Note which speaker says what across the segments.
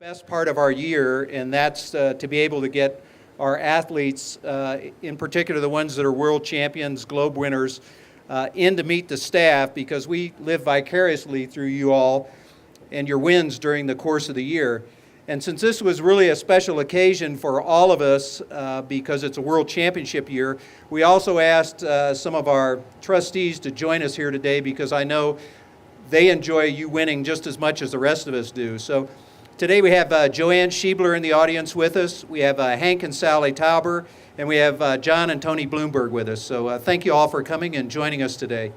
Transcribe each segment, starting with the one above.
Speaker 1: Best part of our year, and that's to be able to get our athletes, in particular the ones that are world champions, globe winners, in to meet the staff, because we live vicariously through you all and your wins during the course of the year. And since this was really a special occasion for all of us, because it's a world championship year, we also asked some of our trustees to join us here today, because I know they enjoy you winning just as much as the rest of us do. So today we have Joanne Schiebler in the audience with us. We have Hank and Sally Tauber, and we have John and Tony Bloomberg with us. So thank you all for coming and joining us today.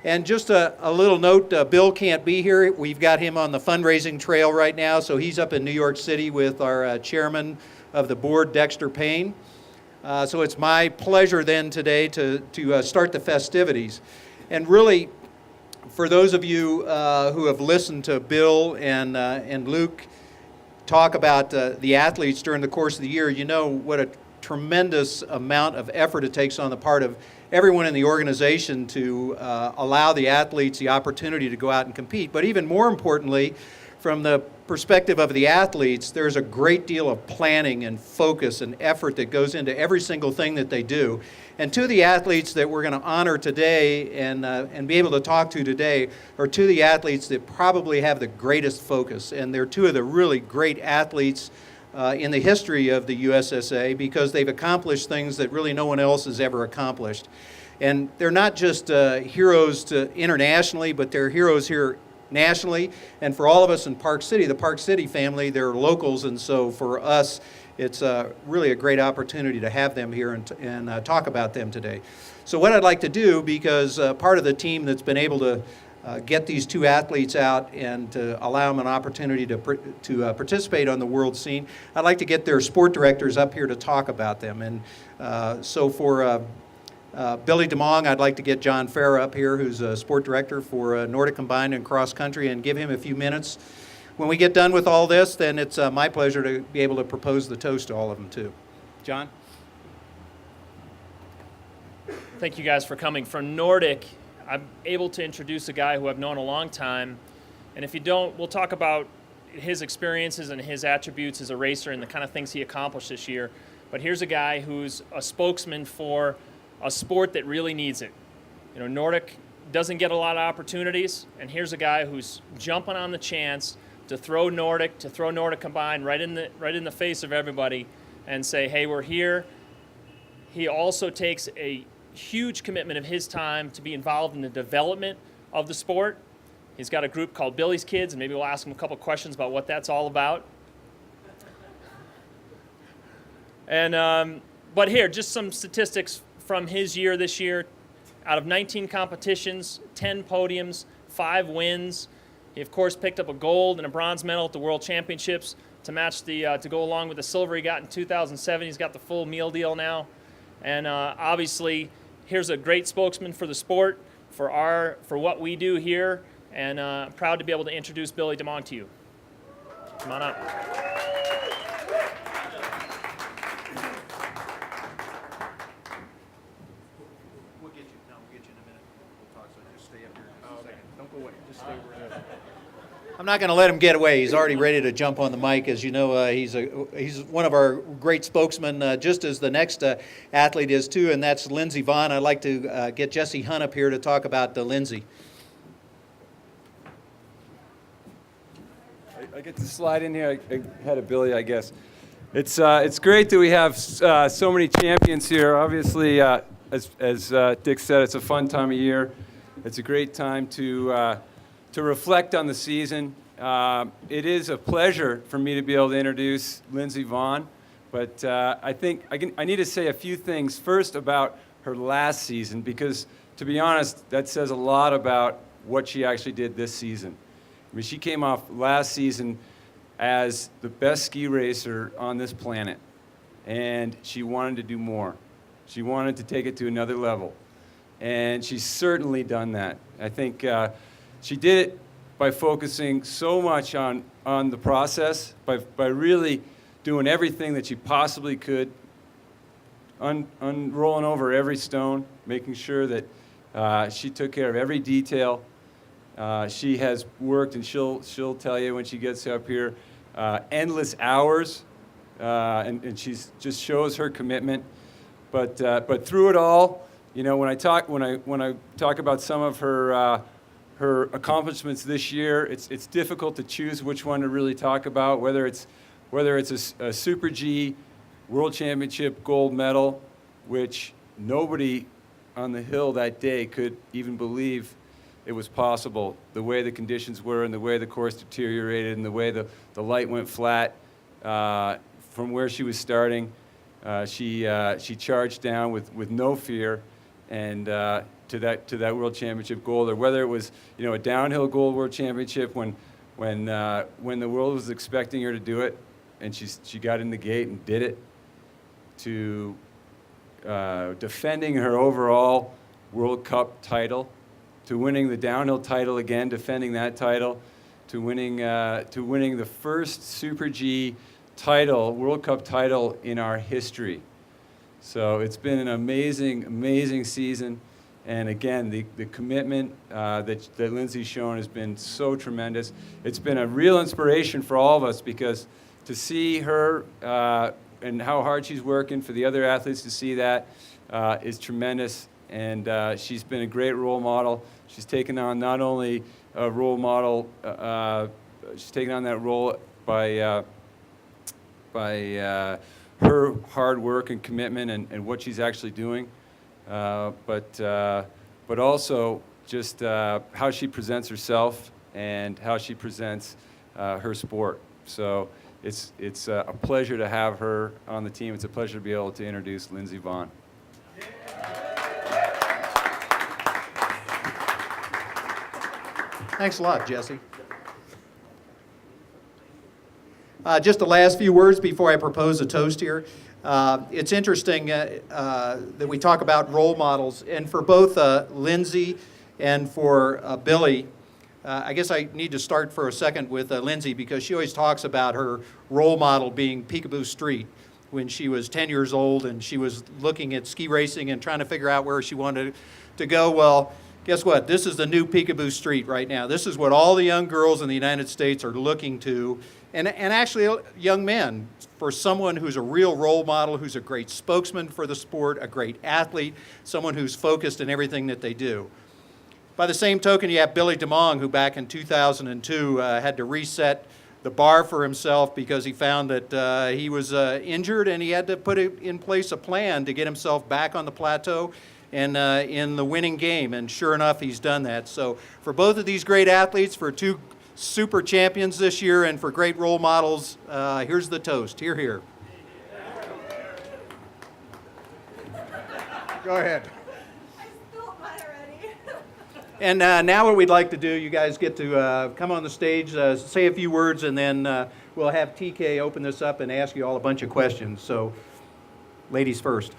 Speaker 1: And just a little note, Bill can't be here. We've got him on the fundraising trail right now, so he's up in New York City with our chairman of the board, Dexter Payne. So it's my pleasure then today to start the festivities. And really, for those of you who have listened to Bill and Luke talk about the athletes during the course of the year, you know what a tremendous amount of effort it takes on the part of everyone in the organization to allow the athletes the opportunity to go out and compete. But even more importantly, from the perspective of the athletes, there's a great deal of planning and focus and effort that goes into every single thing that they do. And two of the athletes that we're going to honor today and be able to talk to today are two of the athletes that probably have the greatest focus. And they're two of the really great athletes in the history of the USSA, because they've accomplished things that really no one else has ever accomplished. And they're not just heroes internationally, but they're heroes here nationally. And for all of us in Park City, the Park City family, they're locals, and so for us, it's really a great opportunity to have them here and talk about them today. So what I'd like to do, because part of the team that's been able to get these two athletes out and to allow them an opportunity to participate on the world scene, I'd like to get their sport directors up here to talk about them. And so for Billy Demong, I'd like to get John Farah up here, who's a sport director for Nordic Combined and Cross Country, and give him a few minutes. When we get done with all this, then it's my pleasure to be able to propose the toast to all of them, too. John?
Speaker 2: Thank you guys for coming. From Nordic, I'm able to introduce a guy who I've known a long time, and if you don't, we'll talk about his experiences and his attributes as a racer and the kind of things he accomplished this year. But here's a guy who's a spokesman for a sport that really needs it. You know, Nordic doesn't get a lot of opportunities, and here's a guy who's jumping on the chance to throw Nordic Combined right in the face of everybody and say, hey, we're here. He also takes a huge commitment of his time to be involved in the development of the sport. He's got a group called Billy's Kids, and maybe we'll ask him a couple questions about what that's all about. And but here, just some statistics from his year this year. Out of 19 competitions, 10 podiums, 5 wins. He of course picked up a gold and a bronze medal at the World Championships to match to go along with the silver he got in 2007. He's got the full meal deal now, and obviously, here's a great spokesman for the sport, for what we do here, and I'm proud to be able to introduce Billy Demong to you. Come on up.
Speaker 1: We'll get you in a minute. We'll talk, so just stay up here just a second. Don't go away. Just stay where you're at. I'm not going to let him get away. He's already ready to jump on the mic. As you know, he's one of our great spokesmen, just as the next athlete is too, and that's Lindsey Vonn. I'd like to get Jesse Hunt up here to talk about Lindsey.
Speaker 3: I get to slide in here ahead of Billy, I guess. It's great that we have so many champions here. Obviously, as Dick said, it's a fun time of year. It's a great time to reflect on the season. It is a pleasure for me to be able to introduce Lindsey Vonn, but I think I need to say a few things first about her last season, because to be honest, that says a lot about what she actually did this season. I mean, she came off last season as the best ski racer on this planet, and she wanted to do more. She wanted to take it to another level, and she's certainly done that. I think she did it by focusing so much on the process, by really doing everything that she possibly could, unrolling over every stone, making sure that she took care of every detail. She has worked, and she'll tell you when she gets up here, endless hours, and she's just shows her commitment. But through it all, you know, when I talk about some of her her accomplishments this year, it's difficult to choose which one to really talk about. Whether it's a Super G World Championship gold medal, which nobody on the hill that day could even believe it was possible. The way the conditions were, and the way the course deteriorated, and the way the light went flat from where she was starting. She charged down with no fear, and to that World Championship gold, or whether it was, you know, a downhill gold World Championship when the world was expecting her to do it, and she got in the gate and did it, to defending her overall World Cup title, to winning the downhill title again, defending that title, to winning the first Super G title, World Cup title in our history. So it's been an amazing, amazing season. And again, the commitment that Lindsey's shown has been so tremendous. It's been a real inspiration for all of us, because to see her and how hard she's working, for the other athletes to see that is tremendous. And she's been a great role model. She's taken on not only a role model, she's taken on that role by her hard work and commitment and what she's actually doing, but also just how she presents herself and how she presents her sport. So it's a pleasure to have her on the team. It's a pleasure to be able to introduce Lindsey Vonn.
Speaker 1: Thanks a lot, Jesse. Just the last few words before I propose a toast here. It's interesting that we talk about role models, and for both Lindsey and for Billy, I guess I need to start for a second with Lindsey, because she always talks about her role model being Peekaboo Street when she was 10 years old and she was looking at ski racing and trying to figure out where she wanted to go. Well, guess what? This is the new Peekaboo Street right now. This is what all the young girls in the United States are looking to, and actually young men, for someone who's a real role model, who's a great spokesman for the sport, a great athlete, someone who's focused in everything that they do. By the same token, you have Billy Demong, who back in 2002 had to reset the bar for himself because he found that he was injured, and he had to put in place a plan to get himself back on the plateau and in the winning game, and sure enough, he's done that. So for both of these great athletes, for two super champions this year, and for great role models, here's the toast. Hear, hear. Go ahead.
Speaker 4: I spilled mine already.
Speaker 1: And now what we'd like to do, you guys get to come on the stage, say a few words, and then we'll have TK open this up and ask you all a bunch of questions. So, ladies first.